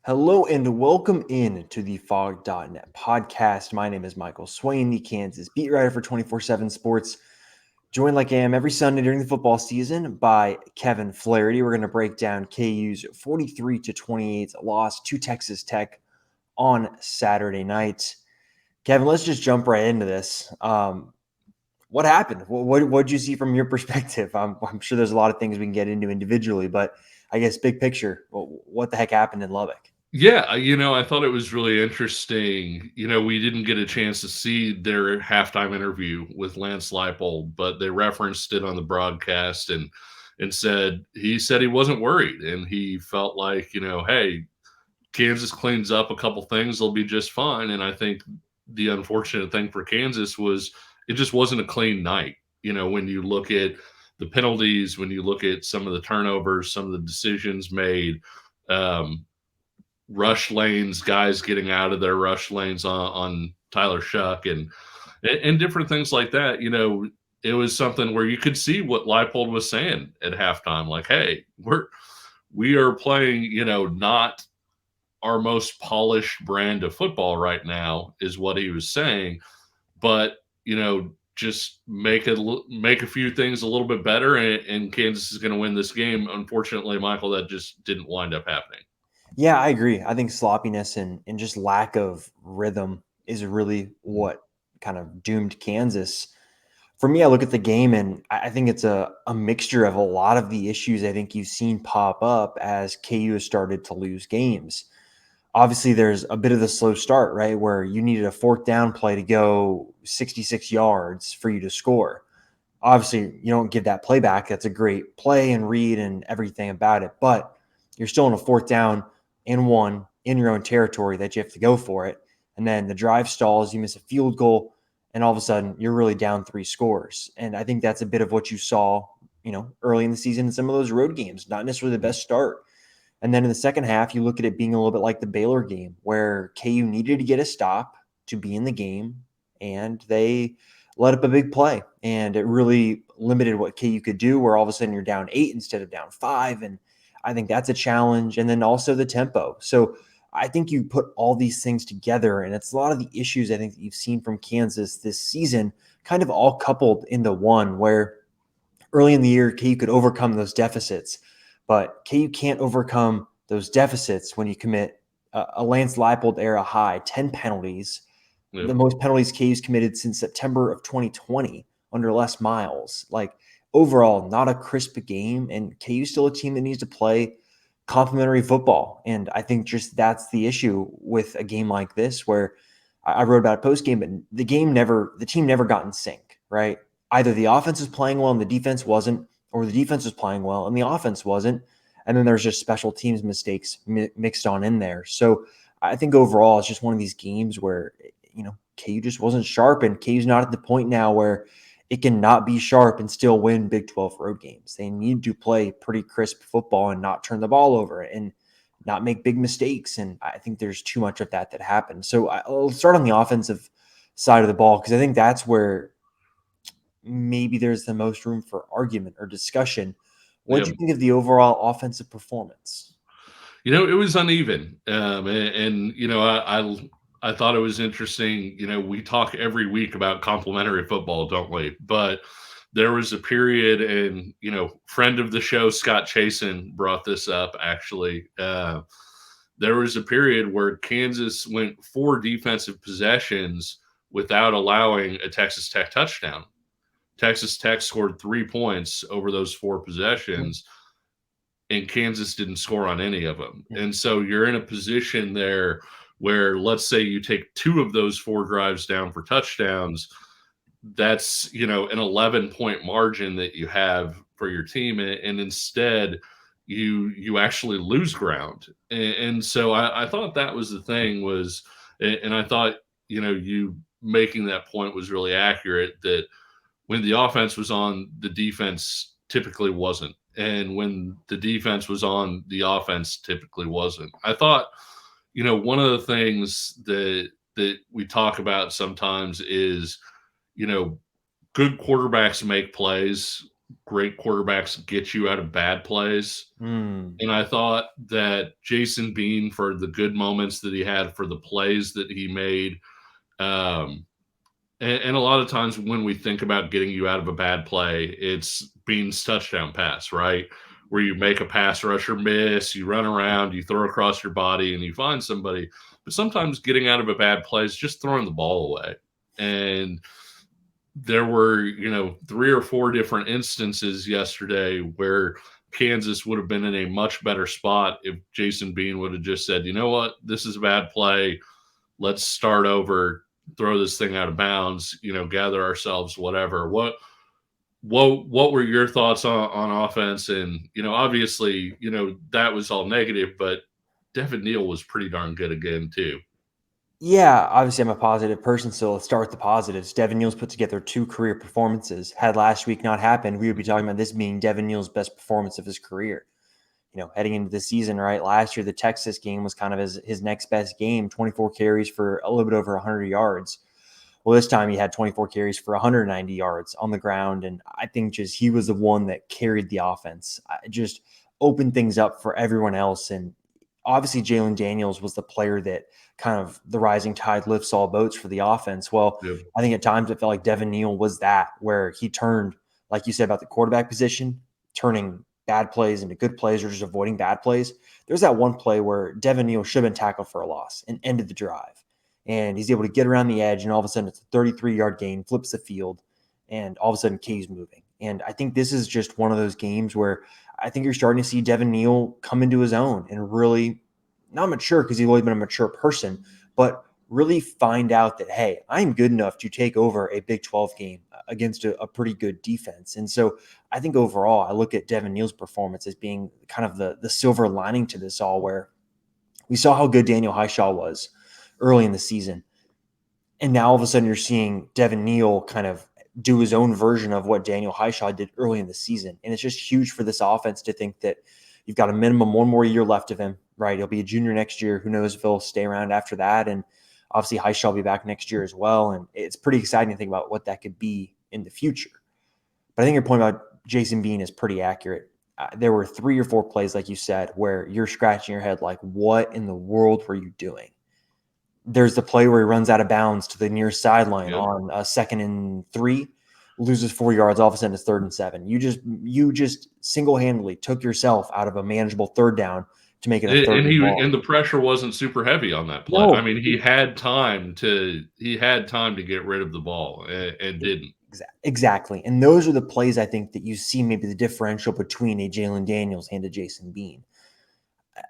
Hello and welcome in to the Fog.net podcast. My name is Michael Swain, the Kansas beat writer for 24/7 Sports. Joined like I am every Sunday during the football season by Kevin Flaherty. We're going to break down KU's 43-28 loss to Texas Tech on Saturday night. Kevin, let's just jump right into this. What happened? What did you see from your perspective? I'm sure there's a lot of things we can get into individually, but I guess big picture, what the heck happened in Lubbock? Yeah, I thought it was really interesting. We didn't get a chance to see their halftime interview with Lance Leipold, but they referenced it on the broadcast and said he wasn't worried and he felt like, hey, Kansas cleans up a couple things, they'll be just fine. And I think the unfortunate thing for Kansas was it just wasn't a clean night. When you look at the penalties, when you look at some of the turnovers, some of the decisions made, um, rush lanes, guys getting out of their rush lanes on Tyler Shuck and different things like that. It was something where you could see what Leipold was saying at halftime, like, hey, we are playing, not our most polished brand of football right now, is what he was saying. But, just make a few things a little bit better, and Kansas is going to win this game. Unfortunately, Michael, that just didn't wind up happening. Yeah, I agree. I think sloppiness and just lack of rhythm is really what kind of doomed Kansas. For me, I look at the game and I think it's a mixture of a lot of the issues I think you've seen pop up as KU has started to lose games. Obviously, there's a bit of the slow start, right? Where you needed a fourth down play to go 66 yards for you to score. Obviously, you don't give that play back. That's a great play and read and everything about it. But you're still in a fourth down and one in your own territory that you have to go for it. And then the drive stalls, you miss a field goal, and all of a sudden you're really down three scores. And I think that's a bit of what you saw, early in the season in some of those road games, not necessarily the best start. And then in the second half, you look at it being a little bit like the Baylor game where KU needed to get a stop to be in the game, and they let up a big play. And it really limited what KU could do, where all of a sudden you're down 8 instead of down 5. And I think that's a challenge. And then also the tempo. So I think you put all these things together, and it's a lot of the issues I think that you've seen from Kansas this season kind of all coupled into one, where early in the year, KU could overcome those deficits, but KU can't overcome those deficits when you commit a Lance Leipold era high 10 penalties, Yep. the most penalties KU's committed since September of 2020 under Les Miles. Like, overall, not a crisp game, and KU's still a team that needs to play complementary football. And I think just that's the issue with a game like this, where I wrote about it post game, but the team never got in sync, right? Either the offense was playing well and the defense wasn't, or the defense was playing well and the offense wasn't. And then there's just special teams mistakes mixed on in there. So I think overall, it's just one of these games where, KU just wasn't sharp, and KU's not at the point now where it can not be sharp and still win Big 12 road games. They need to play pretty crisp football and not turn the ball over and not make big mistakes. And I think there's too much of that happened. So I'll start on the offensive side of the ball, because I think that's where maybe there's the most room for argument or discussion. What do Yep. you think of the overall offensive performance? It was uneven, and I thought it was interesting. We talk every week about complimentary football, don't we? But there was a period, and friend of the show Scott Chasen brought this up. Actually, there was a period where Kansas went 4 defensive possessions without allowing a Texas Tech touchdown. Texas Tech scored 3 points over those 4 possessions, and Kansas didn't score on any of them. And so you're in a position there where, let's say you take 2 of those 4 drives down for touchdowns, that's, an 11-point margin that you have for your team. And instead you actually lose ground. And so I thought that was the thing was, and I thought, you making that point was really accurate, that when the offense was on, the defense typically wasn't. And when the defense was on, the offense typically wasn't. I thought, one of the things that we talk about sometimes is, good quarterbacks make plays, great quarterbacks get you out of bad plays. Mm. And I thought that Jason Bean, for the good moments that he had, for the plays that he made, um, and a lot of times when we think about getting you out of a bad play, it's Bean's touchdown pass, right? Where you make a pass rusher miss, you run around, you throw across your body, and you find somebody. But sometimes getting out of a bad play is just throwing the ball away. And there were, 3 or 4 different instances yesterday where Kansas would have been in a much better spot if Jason Bean would have just said, you know what, this is a bad play. Let's start over, throw this thing out of bounds, gather ourselves, whatever. What were your thoughts on offense? And, obviously, that was all negative, but Devin Neal was pretty darn good again, too. Yeah, obviously I'm a positive person, so let's start with the positives. Devin Neal's put together 2 career performances. Had last week not happened, we would be talking about this being Devin Neal's best performance of his career. Heading into the season, right? Last year, the Texas game was kind of his next best game, 24 carries for a little bit over 100 yards. Well, this time he had 24 carries for 190 yards on the ground. And I think just he was the one that carried the offense. I just opened things up for everyone else. And obviously, Jalen Daniels was the player that kind of the rising tide lifts all boats for the offense. Well, Yep. I think at times it felt like Devin Neal was that, where he turned, like you said about the quarterback position, turning bad plays into good plays or just avoiding bad plays. There's that one play where Devin Neal should have been tackled for a loss and ended the drive. And he's able to get around the edge, and all of a sudden it's a 33-yard gain, flips the field, and all of a sudden K's moving. And I think this is just one of those games where I think you're starting to see Devin Neal come into his own and really not mature because he's always been a mature person, but really find out that, hey, I'm good enough to take over a Big 12 game against a pretty good defense. And so I think overall, I look at Devin Neal's performance as being kind of the silver lining to this all, where we saw how good Daniel Highshaw was early in the season. And now all of a sudden you're seeing Devin Neal kind of do his own version of what Daniel Highshaw did early in the season. And it's just huge for this offense to think that you've got a minimum 1 more year left of him, right? He'll be a junior next year. Who knows if he'll stay around after that. And obviously Highshaw will be back next year as well. And it's pretty exciting to think about what that could be in the future. But I think your point about Jason Bean is pretty accurate. There were 3 or 4 plays, like you said, where you're scratching your head like, what in the world were you doing? There's the play where he runs out of bounds to the near sideline Yep. on a 2nd and 3, loses 4 yards. All of a sudden, it's 3rd and 7. You just single-handedly took yourself out of a manageable 3rd down to make it a 3rd And and he long. and the pressure wasn't super heavy on that play. I No, mean, he had time to get rid of the ball and didn't. exactly. And those are the plays I think that you see maybe the differential between a Jalen Daniels and a Jason Bean.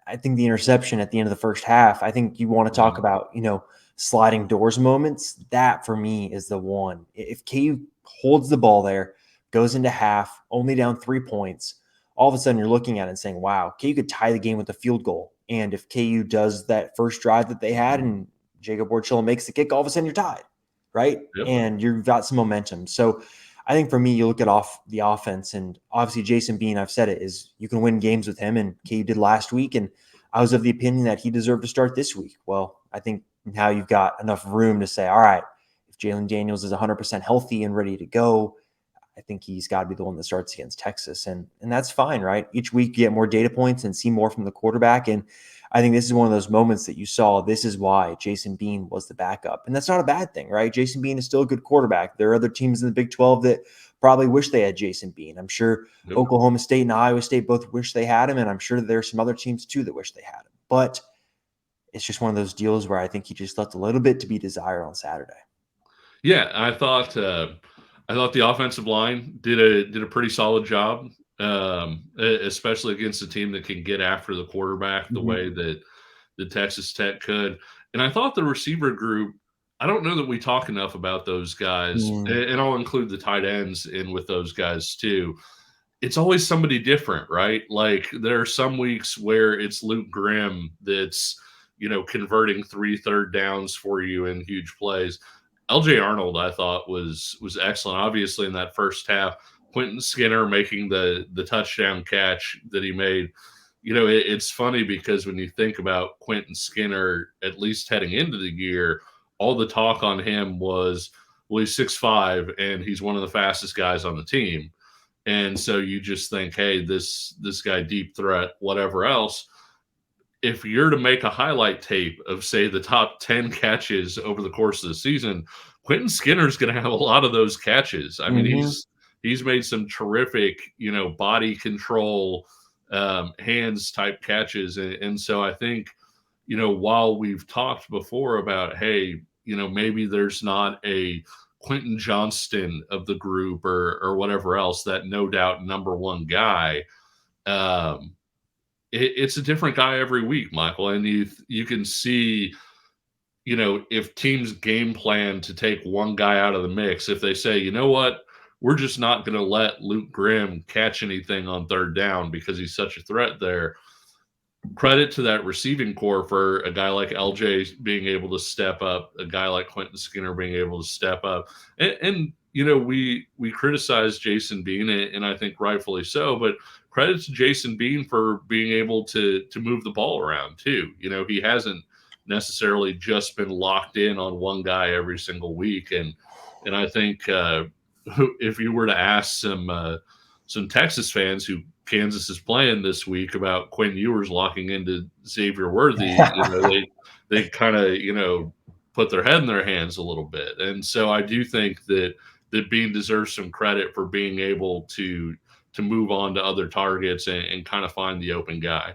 I think the interception at the end of the first half, I think you want to talk Yeah. about, sliding doors moments. That for me is the one. If KU holds the ball there, goes into half, only down 3 points, all of a sudden you're looking at it and saying, wow, KU could tie the game with a field goal. And if KU does that first drive that they had and Jacob Borchilla makes the kick, all of a sudden you're tied, right? Yep. And you've got some momentum. So I think for me, you look at the offense, and obviously Jason Bean, I've said it, is you can win games with him, and KU did last week, and I was of the opinion that he deserved to start this week. Well, I think now you've got enough room to say, all right, if Jalen Daniels is 100% healthy and ready to go, I think he's got to be the one that starts against Texas, and that's fine, right? Each week you get more data points and see more from the quarterback, and I think this is one of those moments that you saw. This is why Jason Bean was the backup, and that's not a bad thing, right? Jason Bean is still a good quarterback. There are other teams in the Big 12 that probably wish they had Jason Bean. I'm sure Yep. Oklahoma State and Iowa State both wish they had him, and I'm sure there are some other teams too that wish they had him. But it's just one of those deals where I think he just left a little bit to be desired on Saturday. Yeah, I thought the offensive line did a pretty solid job, especially against a team that can get after the quarterback the way Mhm. that the Texas Tech could. And I thought the receiver group, I don't know that we talk enough about those guys, Mm. and I'll include the tight ends in with those guys too. It's always somebody different, right? Like there are some weeks where it's Luke Grimm that's, converting 3 third downs for you in huge plays. LJ Arnold, I thought was excellent. Obviously, in that first half, Quentin Skinner making the touchdown catch that he made. It's funny because when you think about Quentin Skinner, at least heading into the year, all the talk on him was, well, he's 6'5" and he's one of the fastest guys on the team. And so you just think, hey, this guy deep threat, whatever else. If you're to make a highlight tape of, say, the top 10 catches over the course of the season, Quentin Skinner's going to have a lot of those catches. I mean, Hmm. he's made some terrific, body control, hands type catches, and so I think, while we've talked before about, hey, maybe there's not a Quentin Johnston of the group or whatever else, that no doubt number one guy. Um, it's a different guy every week, Michael, and you can see, if teams game plan to take one guy out of the mix, if they say, you know what, we're just not going to let Luke Grimm catch anything on third down because he's such a threat there. Credit to that receiving core for a guy like LJ being able to step up, a guy like Quentin Skinner being able to step up, and we criticize Jason Bean, and I think rightfully so, but credit to Jason Bean for being able to move the ball around too. He hasn't necessarily just been locked in on one guy every single week, and I think if you were to ask some Texas fans who Kansas is playing this week about Quinn Ewers locking into Xavier Worthy, they kind of put their head in their hands a little bit, and so I do think that Bean deserves some credit for being able to move on to other targets and kind of find the open guy.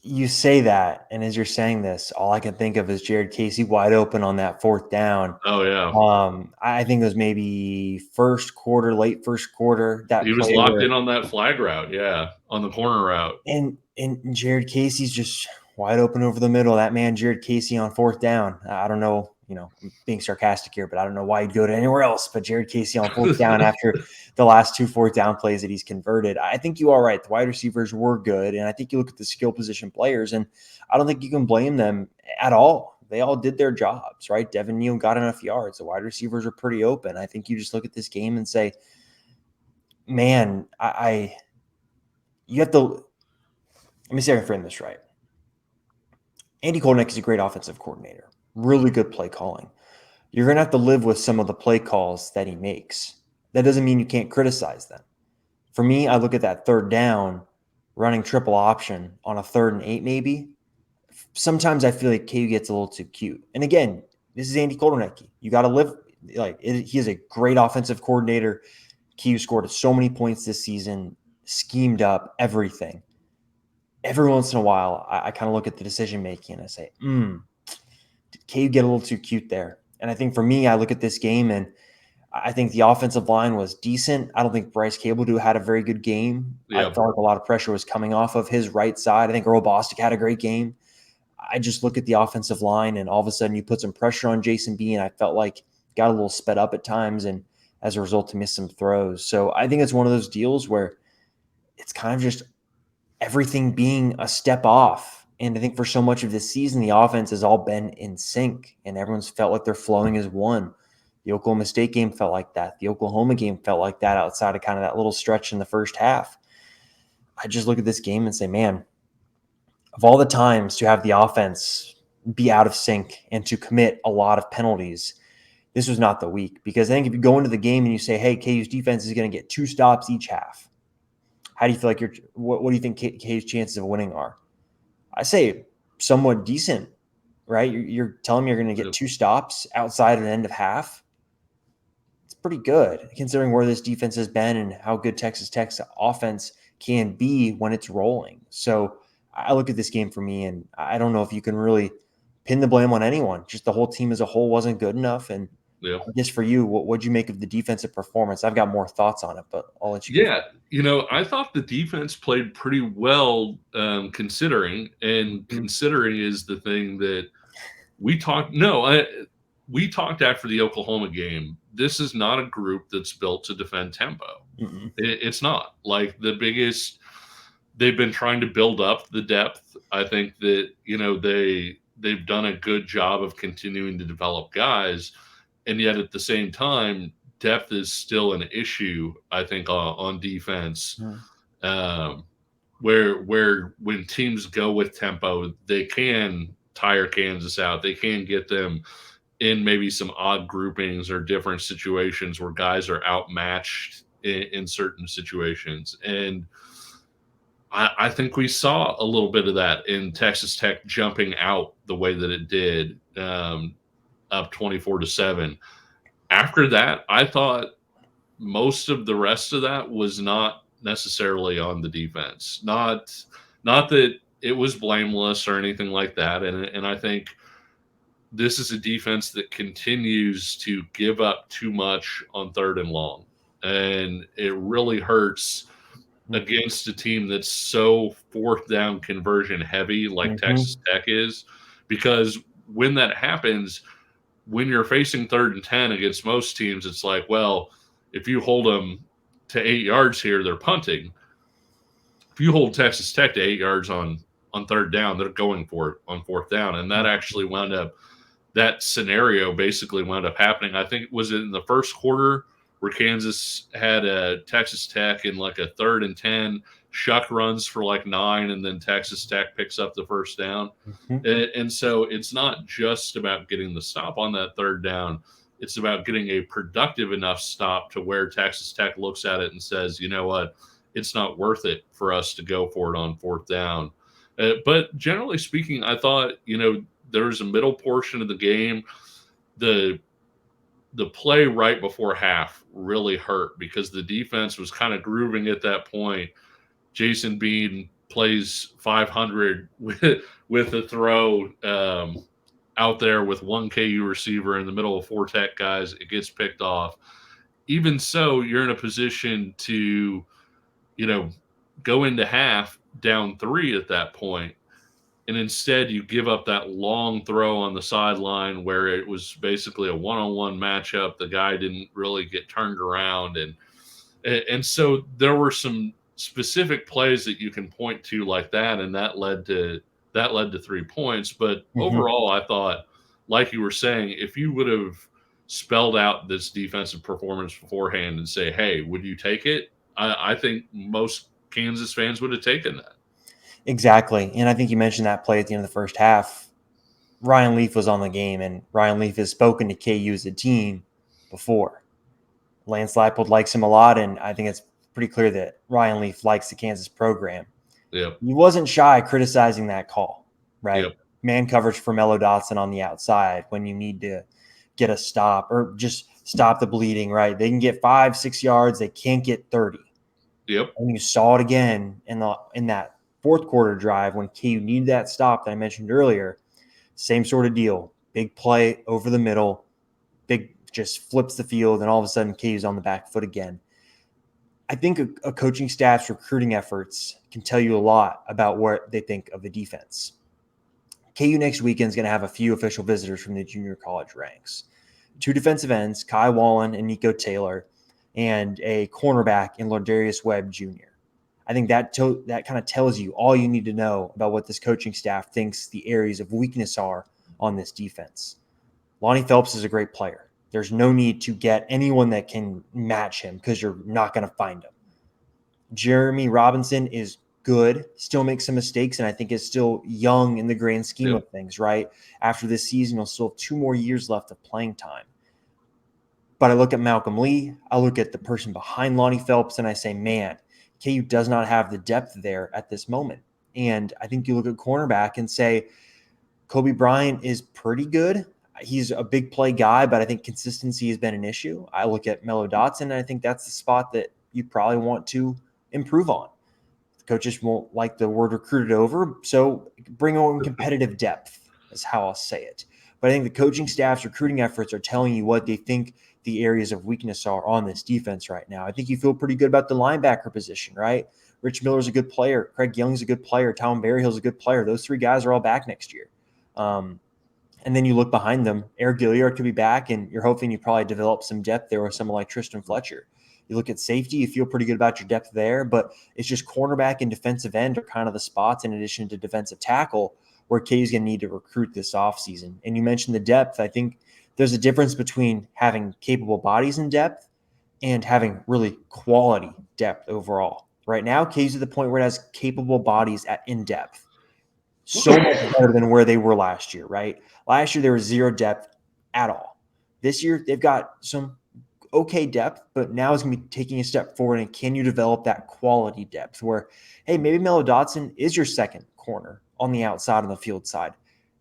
You say that, and as you're saying this, all I can think of is Jared Casey wide open on that fourth down. Oh yeah, I think it was maybe first quarter, late first quarter, that he was play locked where in on that flag route, yeah, on the corner route. and Jared Casey's just wide open over the middle. That man, Jared Casey, on fourth down. I don't know, I'm being sarcastic here, but I don't know why he'd go to anywhere else. But Jared Casey on fourth down after the last two fourth down plays that he's converted. I think you are right. The wide receivers were good, and I think you look at the skill position players, and I don't think you can blame them at all. They all did their jobs, right? Devin Neal got enough yards. The wide receivers are pretty open. I think you just look at this game and say, man, you have to. Let me see if I can frame this right. Andy Kolnick is a great offensive coordinator, really good play calling. You're going to have to live with some of the play calls that he makes. That doesn't mean you can't criticize them. For me, I look at that third down, running triple option on a 3rd and 8 maybe. Sometimes I feel like KU gets a little too cute. And again, this is Andy Kolnick. You got to live he is a great offensive coordinator. KU scored so many points this season, schemed up everything. Every once in a while, I kind of look at the decision making and I say, did KU get a little too cute there? And I think for me, I look at this game and I think the offensive line was decent. I don't think Bryce Cabledew had a very good game. I Yeah, felt like a lot of pressure was coming off of his right side. I think Earl Bostic had a great game. I just look at the offensive line, and all of a sudden you put some pressure on Jason B, and I felt like got a little sped up at times, and as a result, he missed some throws. So I think it's one of those deals where it's kind of just everything being a step off. And I think for so much of this season, the offense has all been in sync, and everyone's felt like they're flowing as one. The Oklahoma State game felt like that. The Oklahoma game felt like that outside of kind of that little stretch in the first half. I just look at this game and say, man, of all the times to have the offense be out of sync and to commit a lot of penalties, this was not the week. Because I think if you go into the game and you say, hey, KU's defense is going to get 2 stops each half, how do you feel like what do you think KU's chances of winning are? I say somewhat decent, right? You're telling me you're going to get 2 stops outside of the end of half. It's pretty good considering where this defense has been and how good Texas Tech's offense can be when it's rolling. So I look at this game for me, and I don't know if you can really pin the blame on anyone. Just the whole team as a whole wasn't good enough. And yeah. I guess for you, what'd you make of the defensive performance? I've got more thoughts on it, but I'll let you go. Yeah, I thought the defense played pretty well, considering, and Mm-hmm. considering is the thing that we talked. No, we talked after the Oklahoma game. This is not a group that's built to defend tempo. Mm-hmm. It's not like the biggest. They've been trying to build up the depth. I think that they've done a good job of continuing to develop guys, and yet at the same time, depth is still an issue. I think on defense, um, where when teams go with tempo, they can tire Kansas out. They can get them in maybe some odd groupings or different situations where guys are outmatched in certain situations. And I think we saw a little bit of that in Texas Tech jumping out the way that it did, up 24-7. After that, I thought most of the rest of that was not necessarily on the defense. Not that it was blameless or anything like that. And I think this is a defense that continues to give up too much on third and long. And it really hurts against a team that's so fourth down conversion heavy like Texas Tech is, because when that happens, when you're facing 3rd and 10 against most teams, it's like, well, if you hold them to 8 yards here, they're punting. If you hold Texas Tech to 8 yards on third down, they're going for it on fourth down. And that actually wound up, that scenario basically wound up happening. I think it was in the first quarter where Kansas had a Texas Tech in like a 3rd and 10, Shuck runs for like 9, and then Texas Tech picks up the first down. And so it's not just about getting the stop on that third down. It's about getting a productive enough stop to where Texas Tech looks at it and says, you know what, it's not worth it for us to go for it on fourth down. But generally speaking, I thought, there was a middle portion of the game. The play right before half really hurt because the defense was kind of grooving at that point. Jason Bean plays 500 with a throw out there with one KU receiver in the middle of 4 Tech guys. It gets picked off. Even so, you're in a position to, go into half down 3 at that point. And instead, you give up that long throw on the sideline where it was basically a one-on-one matchup. The guy didn't really get turned around. And so there were some specific plays that you can point to like that, and that led to 3 points. But overall, I thought, like you were saying, if you would have spelled out this defensive performance beforehand and say, hey, would you take it? I think most Kansas fans would have taken that. Exactly. And I think you mentioned that play at the end of the first half. Ryan Leaf was on the game, and Ryan Leaf has spoken to KU as a team before. Lance Leipold likes him a lot, and I think it's pretty clear that Ryan Leaf likes the Kansas program. Yep. He wasn't shy criticizing that call, right? Yep. Man coverage for Mello Dotson on the outside when you need to get a stop or just stop the bleeding, right? They can get 5-6 yards. They can't get 30. Yep. And you saw it again in that fourth quarter drive when KU needed that stop that I mentioned earlier. Same sort of deal. Big play over the middle. Big just flips the field, and all of a sudden KU's on the back foot again. I think a coaching staff's recruiting efforts can tell you a lot about what they think of the defense. KU next weekend is going to have a few official visitors from the junior college ranks. 2 defensive ends, Kai Wallen and Nico Taylor, and a cornerback in Lardarius Webb Jr. I think that kind of tells you all you need to know about what this coaching staff thinks the areas of weakness are on this defense. Lonnie Phelps is a great player. There's no need to get anyone that can match him because you're not going to find him. Jeremy Robinson is good, still makes some mistakes, and I think is still young in the grand scheme of things, right? After this season, he'll still have 2 more years left of playing time. But I look at Malcolm Lee, I look at the person behind Lonnie Phelps, and I say, man, KU does not have the depth there at this moment. And I think you look at cornerback and say, Kobe Bryant is pretty good. He's a big play guy, but I think consistency has been an issue. I look at Mello Dotson, and I think that's the spot that you probably want to improve on. The coaches won't like the word recruited over, so bring on competitive depth is how I'll say it. But I think the coaching staff's recruiting efforts are telling you what they think the areas of weakness are on this defense right now. I think you feel pretty good about the linebacker position, right? Rich Miller's a good player. Craig Young's a good player. Tom Berryhill's a good player. Those 3 guys are all back next year. And then you look behind them. Eric Gilliard could be back, and you're hoping you probably develop some depth there with someone like Tristan Fletcher. You look at safety, you feel pretty good about your depth there, but it's just cornerback and defensive end are kind of the spots in addition to defensive tackle where KU's going to need to recruit this offseason. And you mentioned the depth. I think there's a difference between having capable bodies in depth and having really quality depth overall. Right now, KU's at the point where it has capable bodies in depth. So much better than where they were last year, right? Last year, there was 0 depth at all. This year, they've got some okay depth, but now it's going to be taking a step forward. And can you develop that quality depth where, hey, maybe Melo Dotson is your second corner on the outside on the field side?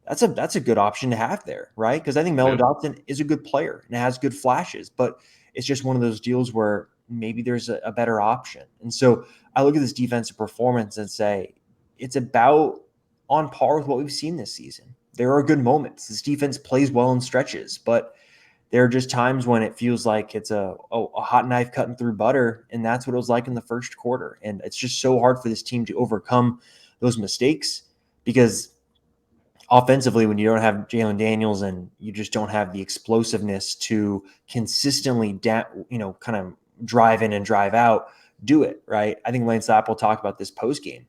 That's a good option to have there, right? Because I think Melo Yep. Dotson is a good player and has good flashes, but it's just one of those deals where maybe there's a better option. And so I look at this defensive performance and say it's about on par with what we've seen this season. There are good moments. This defense plays well in stretches, but there are just times when it feels like it's a hot knife cutting through butter, and that's what it was like in the first quarter. And it's just so hard for this team to overcome those mistakes because offensively, when you don't have Jalen Daniels and you just don't have the explosiveness to consistently, kind of drive in and drive out, do it, right? I think Lane Sapp will talk about this post game.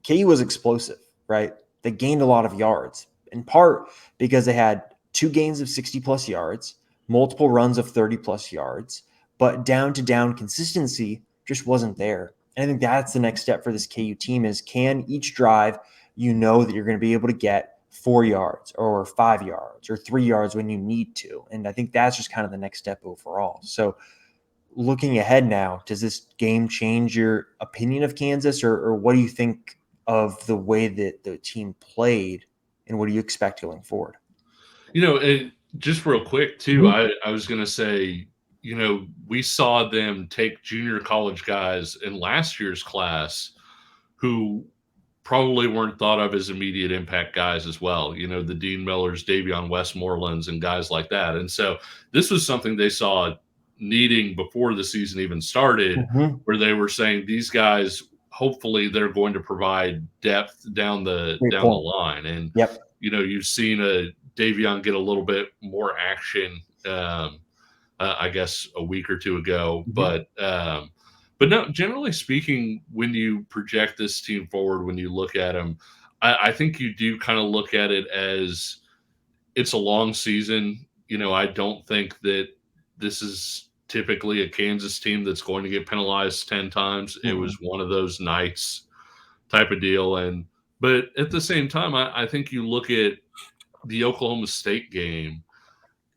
KU was explosive, right? They gained a lot of yards, in part because they had 2 gains of 60-plus yards, multiple runs of 30-plus yards, but down-to-down consistency just wasn't there. And I think that's the next step for this KU team is can each drive you know that you're going to be able to get 4 yards or 5 yards or 3 yards when you need to. And I think that's just kind of the next step overall. So looking ahead now, does this game change your opinion of Kansas or what do you think of the way that the team played and what do you expect going forward? And just real quick too, Mhm. I was going to say, we saw them take junior college guys in last year's class who probably weren't thought of as immediate impact guys as well. The Dean Millers, Davion Westmorelands, and guys like that. And so this was something they saw needing before the season even started, Mhm. where they were saying these guys, hopefully, they're going to provide depth down the Great down the point. line. And Yep. you've seen a Davion get a little bit more action. I guess a week or two ago, Mhm. but no. Generally speaking, when you project this team forward, when you look at them, I think you do kind of look at it as it's a long season. I don't think that this is typically a Kansas team that's going to get penalized 10 times. It Mhm. was one of those nights type of deal. But at the same time, I think you look at the Oklahoma State game,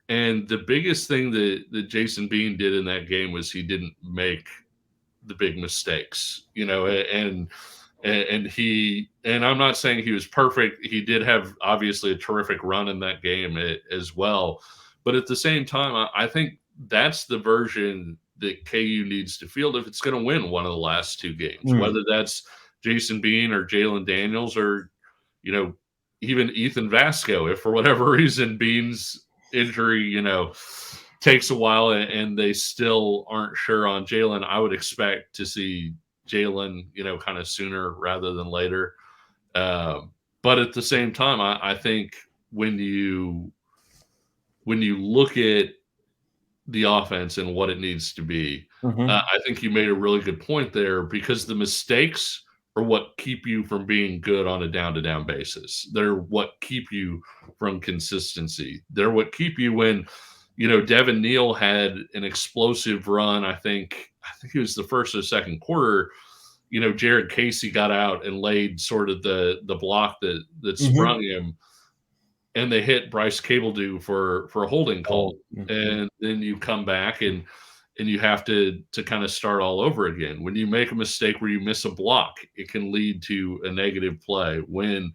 and the biggest thing that Jason Bean did in that game was he didn't make the big mistakes, and I'm not saying he was perfect. He did have obviously a terrific run in that game as well. But at the same time, I think that's the version that KU needs to field if it's going to win one of the last 2 games, Mm. whether that's Jason Bean or Jalen Daniels or, you know, even Ethan Vasco, if for whatever reason Bean's injury, takes a while and they still aren't sure on Jalen, I would expect to see Jalen, kind of sooner rather than later. But at the same time, I think when you look at the offense and what it needs to be, Mhm. I think you made a really good point there because the mistakes are what keep you from being good on a down to down basis. They're what keep you from consistency. They're what keep you when, Devin Neal had an explosive run. I think it was the first or second quarter. Jared Casey got out and laid sort of the block that Mhm. sprung him, and they hit Bryce Cabledew for a holding Oh. call, Mhm. and then you come back and you have to kind of start all over again. When you make a mistake where you miss a block, it can lead to a negative play. When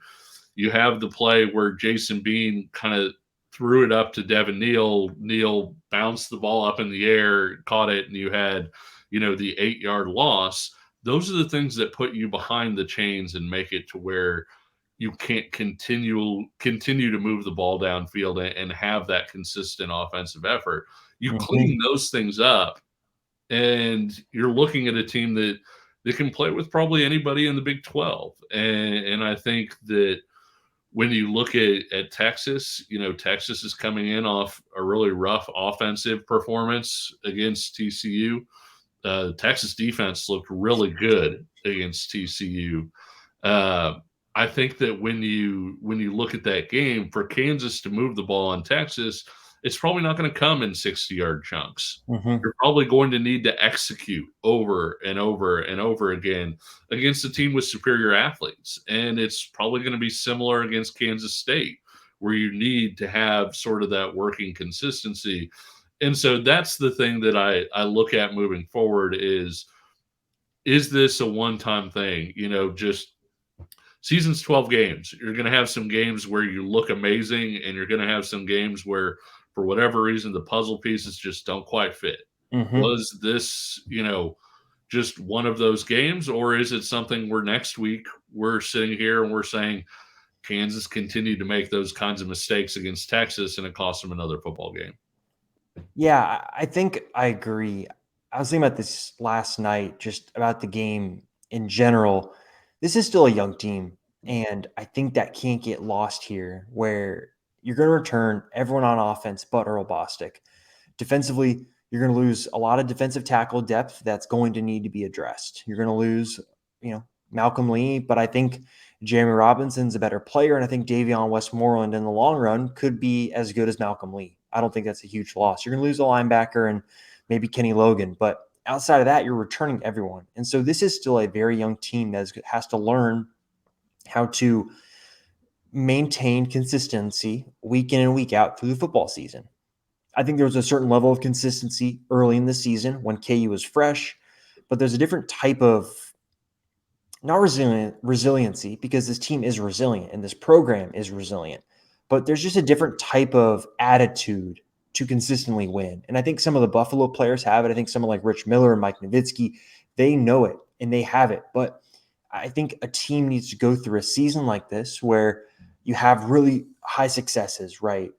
you have the play where Jason Bean kind of threw it up to Devin Neal, Neal bounced the ball up in the air, caught it, and you had, the 8-yard loss. Those are the things that put you behind the chains and make it to where you can't continue to move the ball downfield and have that consistent offensive effort. You Mhm. clean those things up, and you're looking at a team that can play with probably anybody in the Big 12. And I think that when you look at Texas, Texas is coming in off a really rough offensive performance against TCU. Texas defense looked really good against TCU. Uh, I think that when you look at that game, for Kansas to move the ball on Texas, it's probably not going to come in 60-yard chunks. Mhm. You're probably going to need to execute over and over and over again against a team with superior athletes. And it's probably going to be similar against Kansas State, where you need to have sort of that working consistency. And so that's the thing that I look at moving forward is this a one-time thing? Just season's 12 games. You're going to have some games where you look amazing, and you're going to have some games where, for whatever reason, the puzzle pieces just don't quite fit. Hmm. Was this, just one of those games, or is it something where next week we're sitting here and we're saying Kansas continued to make those kinds of mistakes against Texas and it cost them another football game? Yeah, I think I agree. I was thinking about this last night, just about the game in general. This is still a young team, and I think that can't get lost here, where you're going to return everyone on offense but Earl Bostic. Defensively, you're going to lose a lot of defensive tackle depth that's going to need to be addressed. You're going to lose, Malcolm Lee, but I think Jeremy Robinson's a better player, and I think Davion Westmoreland in the long run could be as good as Malcolm Lee. I don't think that's a huge loss. You're going to lose a linebacker and maybe Kenny Logan, but outside of that, you're returning everyone. And so this is still a very young team that has to learn how to maintain consistency week in and week out through the football season. I think there was a certain level of consistency early in the season when KU was fresh, but there's a different type of not resiliency, because this team is resilient and this program is resilient, but there's just a different type of attitude to consistently win. And I think some of the Buffalo players have it. I think someone like Rich Miller and Mike Nowitzki, they know it and they have it. But I think a team needs to go through a season like this where you have really high successes, right?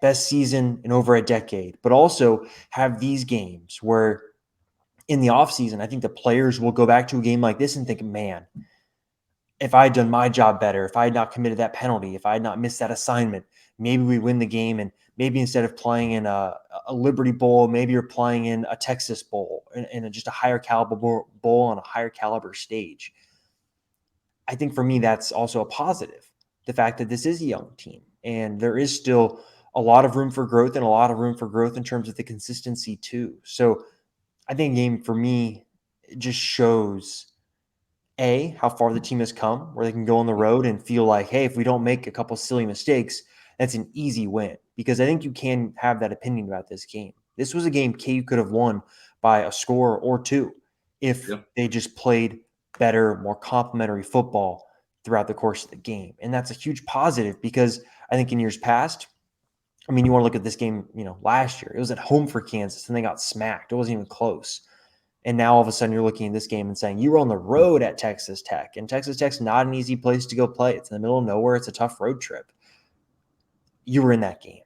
Best season in over a decade, but also have these games where in the offseason, I think the players will go back to a game like this and think, man, if I had done my job better, if I had not committed that penalty, if I had not missed that assignment, maybe we win the game. And maybe instead of playing in a Liberty Bowl, maybe you're playing in a Texas Bowl, in just a higher caliber bowl on a higher caliber stage. I think for me, that's also a positive. The fact that this is a young team and there is still a lot of room for growth, and a lot of room for growth in terms of the consistency too. So I think a game for me just shows how far the team has come, where they can go on the road and feel like, hey, if we don't make a couple silly mistakes, that's an easy win. Because I think you can have that opinion about this game. This was a game KU could have won by a score or two if Yeah. they just played better, more complimentary football throughout the course of the game. And that's a huge positive, because I think in years past, I mean, you want to look at this game, last year, it was at home for Kansas and they got smacked. It wasn't even close. And now all of a sudden you're looking at this game and saying you were on the road at Texas Tech, and Texas Tech's not an easy place to go play. It's in the middle of nowhere. It's a tough road trip. You were in that game.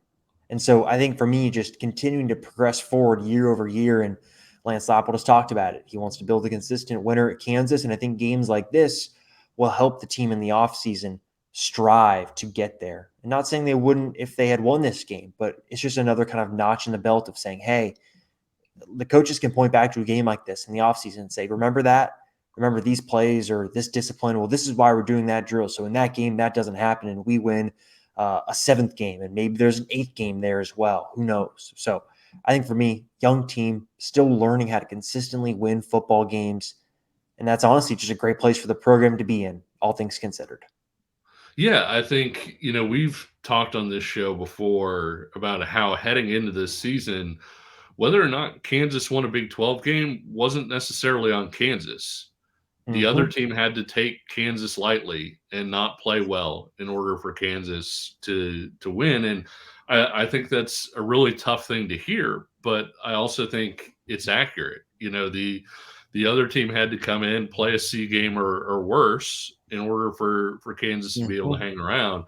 And so I think for me, just continuing to progress forward year over year, and Lance Lapple has talked about it. He wants to build a consistent winner at Kansas. And I think games like this will help the team in the offseason strive to get there. And not saying they wouldn't if they had won this game, but it's just another kind of notch in the belt of saying, hey, the coaches can point back to a game like this in the offseason and say, remember that? Remember these plays or this discipline? Well, this is why we're doing that drill. So in that game, that doesn't happen, and we win a seventh game, and maybe there's an eighth game there as well. Who knows? So I think for me, young team, still learning how to consistently win football games. And that's honestly just a great place for the program to be in, all things considered. Yeah, I think, we've talked on this show before about how heading into this season, whether or not Kansas won a Big 12 game wasn't necessarily on Kansas. The other Mm-hmm. team had to take Kansas lightly and not play well in order for Kansas to win. And I think that's a really tough thing to hear, but I also think it's accurate. The other team had to come in, play a C game or worse in order for Kansas to be able to Mm-hmm. hang around.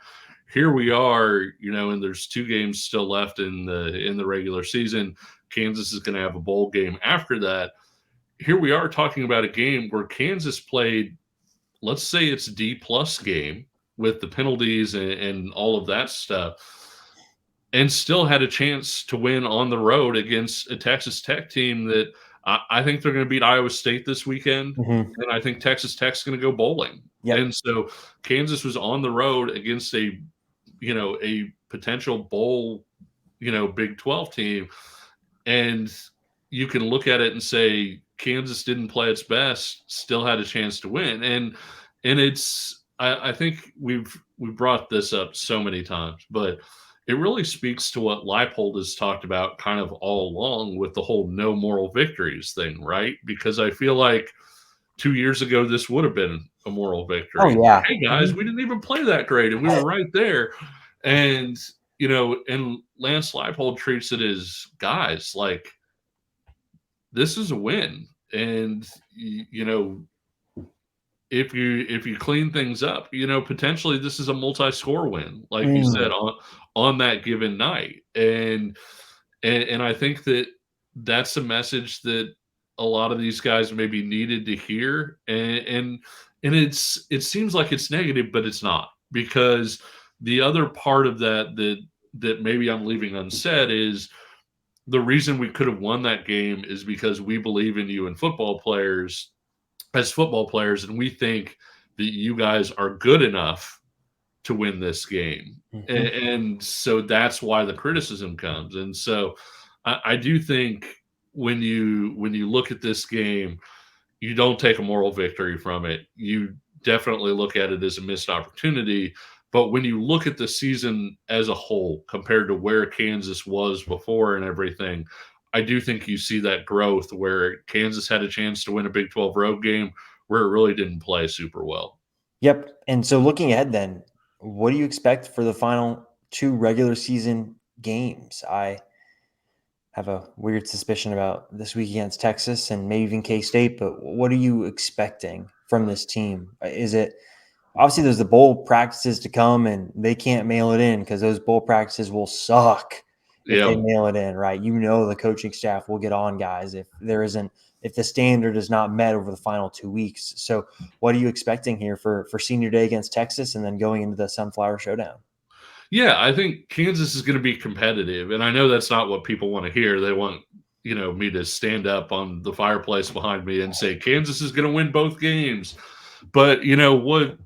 Here we are, and there's 2 games still left in the regular season. Kansas is going to have a bowl game after that. Here we are talking about a game where Kansas played, let's say it's a D+ game with the penalties and all of that stuff, and still had a chance to win on the road against a Texas Tech team that I think they're going to beat Iowa State this weekend. Mm-hmm. And I think Texas Tech's going to go bowling. Yep. And so Kansas was on the road against a potential bowl, Big 12 team. And you can look at it and say Kansas didn't play its best, still had a chance to win. And it's I think we've brought this up so many times, but it really speaks to what Leipold has talked about kind of all along with the whole no moral victories thing, right? Because I feel like 2 years ago, this would have been a moral Oh victory. yeah. Hey guys, Mhm. we didn't even play that great, and we were right there. And and Lance Leipold treats it as guys like this is a win, and if you clean things up, potentially this is a multi-score win, like you said Mm. on that given night, and I think that that's a message that a lot of these guys maybe needed to hear, and it seems like it's negative, but it's not, because the other part of that maybe I'm leaving unsaid is the reason we could have won that game is because we believe in you and football players, and we think that you guys are good enough to win this game. Mhm. And so that's why the criticism comes. And so I do think when you look at this game, you don't take a moral victory from it. You definitely look at it as a missed opportunity. But when you look at the season as a whole compared to where Kansas was before and everything, I do think you see that growth where Kansas had a chance to win a Big 12 road game where it really didn't play super well. Yep. And so looking ahead then, what do you expect for the final two regular season games? I have a weird suspicion about this week against Texas and maybe even K-State, but what are you expecting from this team? Is it obviously there's the bowl practices to come and they can't mail it in because those bowl practices will suck if they Yeah. mail it in, right? The coaching staff will get on guys if the standard is not met over the final 2 weeks. So what are you expecting here for senior day against Texas and then going into the Sunflower Showdown? Yeah, I think Kansas is going to be competitive, and I know that's not what people want to hear. They want me to stand up on the fireplace behind me and say Kansas is going to win both games. But you know what?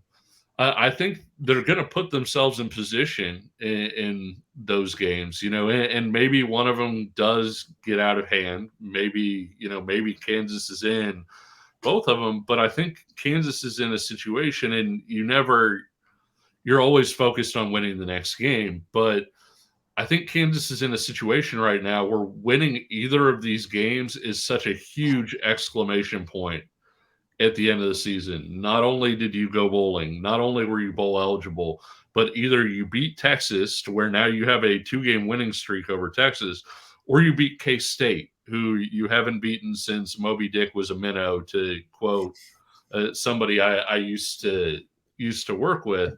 I think they're going to put themselves in position in those games. And maybe one of them does get out of hand. Maybe Kansas is in both of them, but I think Kansas is in a situation, and you're always focused on winning the next game. But I think Kansas is in a situation right now where winning either of these games is such a huge exclamation point at the end of the season. Not only did you go bowling, not only were you bowl eligible, but either you beat Texas to where now you have a 2-game winning streak over Texas, or you beat K-State, who you haven't beaten since Moby Dick was a minnow, to quote somebody I used to work with.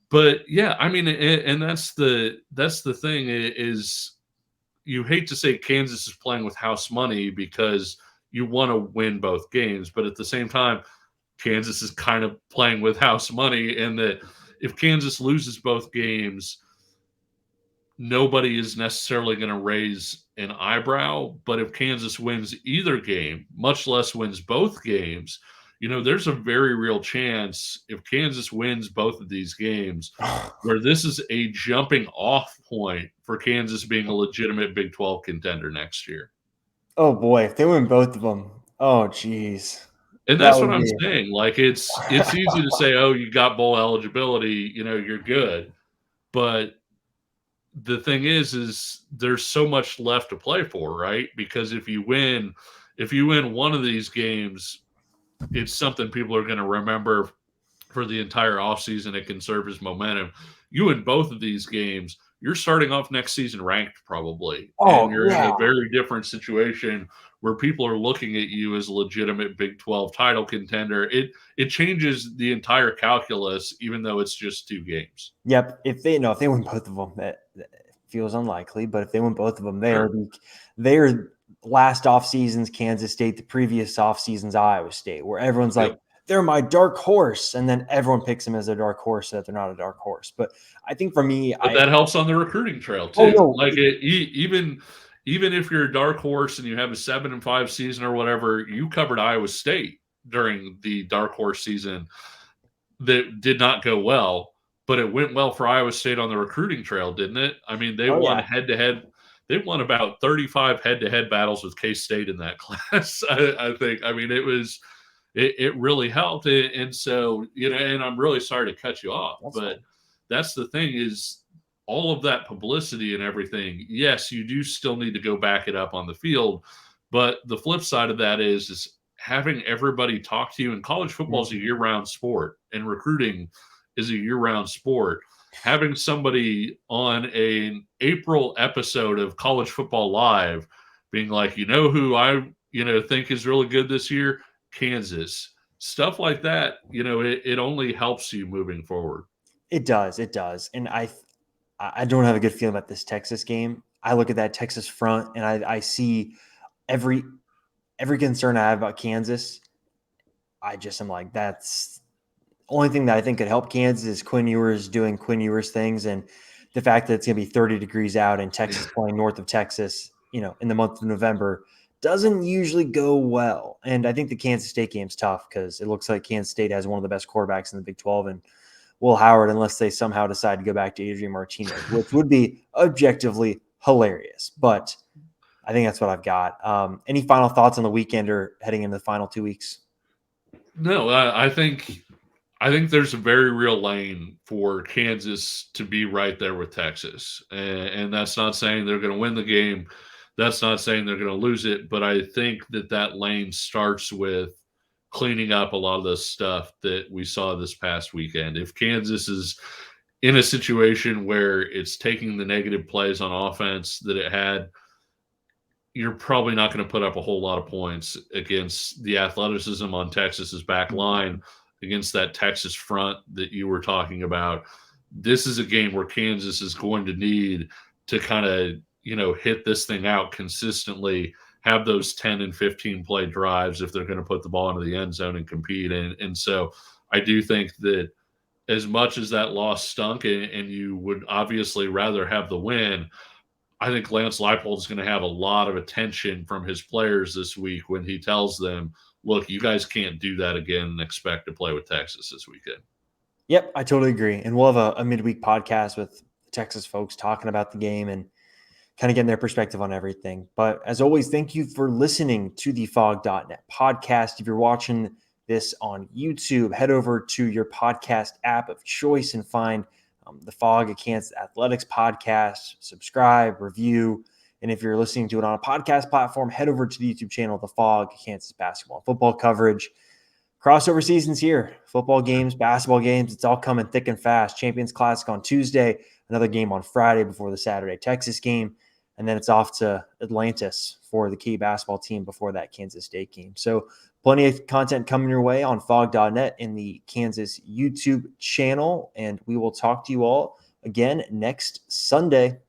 But yeah, I mean, and that's the thing is you hate to say Kansas is playing with house money because you want to win both games, but at the same time, Kansas is kind of playing with house money, and that if Kansas loses both games, nobody is necessarily going to raise an eyebrow. But if Kansas wins either game, much less wins both games, there's a very real chance if Kansas wins both of these games, where this is a jumping off point for Kansas being a legitimate Big 12 contender next year. Oh boy, if they win both of them, oh geez, And that that's what would I'm be. saying. Like it's easy to say, "Oh, you got bowl eligibility, you're good." But the thing is there's so much left to play for, right? Because if you win one of these games, it's something people are going to remember for the entire offseason. It can serve as momentum. You win both of these games, you're starting off next season ranked probably, and Oh you're in yeah. a very different situation where people are looking at you as a legitimate Big 12 title contender. It changes the entire calculus, even though it's just 2 games. Yep. If they win both of them, that feels unlikely. But if they win both of them, Sure. they're last off season's Kansas State, the previous off season's Iowa State, where everyone's like, Yep. they're my dark horse, and then everyone picks them as a dark horse so that they're not a dark horse. But I think for me, But that helps on the recruiting trail oh too. no, Like even if you're a dark horse and you have a 7-5 season or whatever, you covered Iowa State during the dark horse season that did not go well, but it went well for Iowa State on the recruiting trail, didn't it? I mean, they oh won yeah, head to head. They won about 35 head to head battles with K State in that class. I think. I mean, it really helped. And so, and I'm really sorry to cut you off, that's but fine. that's the thing is all of that publicity and everything, yes, you do still need to go back it up on the field. But the flip side of that is having everybody talk to you. And college football is a Mhm. year-round sport, and recruiting is a year-round sport. Having somebody on an April episode of College Football Live being like, who I think is really good this year, Kansas, stuff like that. It only helps you moving forward. It does. It does. And I don't have a good feeling about this Texas game. I look at that Texas front and I see every concern I have about Kansas. I just am like, that's only thing that I think could help Kansas is Quinn Ewers doing Quinn Ewers things, and the fact that it's going to be 30 degrees out and Texas playing north of Texas, in the month of November doesn't usually go well. And I think the Kansas State game's tough because it looks like Kansas State has one of the best quarterbacks in the Big 12, and Will Howard, unless they somehow decide to go back to Adrian Martinez, which would be objectively hilarious. But I think that's what I've got. Any final thoughts on the weekend or heading into the final 2 weeks? No, I think there's a very real lane for Kansas to be right there with Texas, and that's not saying they're going to win the game. That's not saying they're going to lose it, but I think that lane starts with cleaning up a lot of the stuff that we saw this past weekend. If Kansas is in a situation where it's taking the negative plays on offense that it had, you're probably not going to put up a whole lot of points against the athleticism on Texas's back line, against that Texas front that you were talking about. This is a game where Kansas is going to need to kind of, hit this thing out consistently, have those 10 and 15 play drives if they're going to put the ball into the end zone and compete. And so I do think that as much as that loss stunk and you would obviously rather have the win, I think Lance Leipold is going to have a lot of attention from his players this week when he tells them, look, you guys can't do that again and expect to play with Texas this weekend. Yep, I totally agree. And we'll have a midweek podcast with Texas folks talking about the game and kind of getting their perspective on everything. But as always, thank you for listening to the Fog.net podcast. If you're watching this on YouTube, head over to your podcast app of choice and find the Fog of Kansas Athletics podcast, subscribe, review. And if you're listening to it on a podcast platform, head over to the YouTube channel, The Fog, Kansas basketball and football coverage. Crossover season's here. Football games, basketball games, it's all coming thick and fast. Champions Classic on Tuesday, another game on Friday before the Saturday Texas game. And then it's off to Atlantis for the key basketball team before that Kansas State game. So plenty of content coming your way on fog.net in the Kansas YouTube channel. And we will talk to you all again next Sunday.